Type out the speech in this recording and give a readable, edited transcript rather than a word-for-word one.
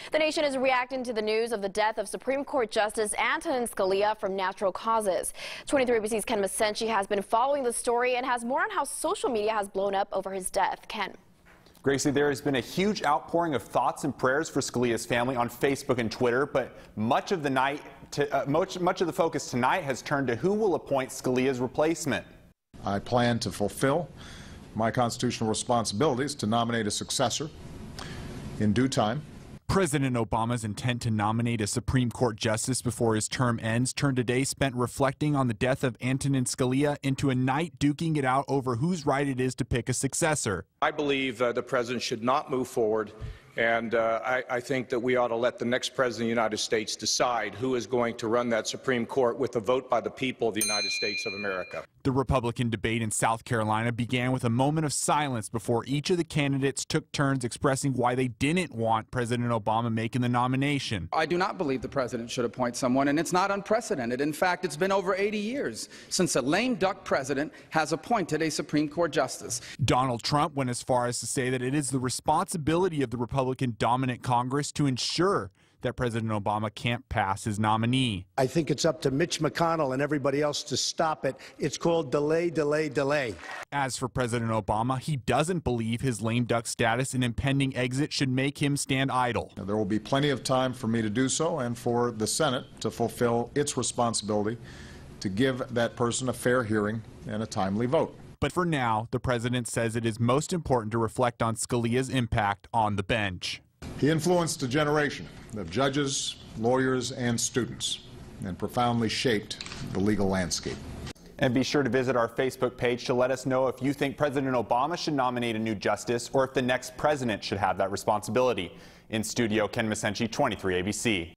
The nation is reacting to the news of the death of Supreme Court Justice Antonin Scalia from natural causes. 23 ABC's Ken Masenchi has been following the story and has more on how social media has blown up over his death. Ken. Gracie, there has been a huge outpouring of thoughts and prayers for Scalia's family on Facebook and Twitter, but much of the focus tonight has turned to who will appoint Scalia's replacement. I plan to fulfill my constitutional responsibilities to nominate a successor in due time. President Obama's intent to nominate a Supreme Court justice before his term ends turned a day spent reflecting on the death of Antonin Scalia into a night duking it out over whose right it is to pick a successor. I believe the president should not move forward, and I think that we ought to let the next president of the United States decide who is going to run that Supreme Court with a vote by the people of the United States of America. The Republican debate in South Carolina began with a moment of silence before each of the candidates took turns expressing why they didn't want President Obama making the nomination. I do not believe the president should appoint someone, and it's not unprecedented. In fact, it's been over 80 years since a lame duck president has appointed a Supreme Court justice. Donald Trump went as far as to say that it is the responsibility of the Republican-dominant Congress to ensure that President Obama can't pass his nominee. I think it's up to Mitch McConnell and everybody else to stop it. It's called delay, delay, delay. As for President Obama, he doesn't believe his lame duck status and impending exit should make him stand idle. There will be plenty of time for me to do so and for the Senate to fulfill its responsibility to give that person a fair hearing and a timely vote. But for now, the president says it is most important to reflect on Scalia's impact on the bench. He influenced a generation of judges, lawyers, and students, and profoundly shaped the legal landscape. And be sure to visit our Facebook page to let us know if you think President Obama should nominate a new justice or if the next president should have that responsibility. In studio, Ken Masenchi, 23 ABC.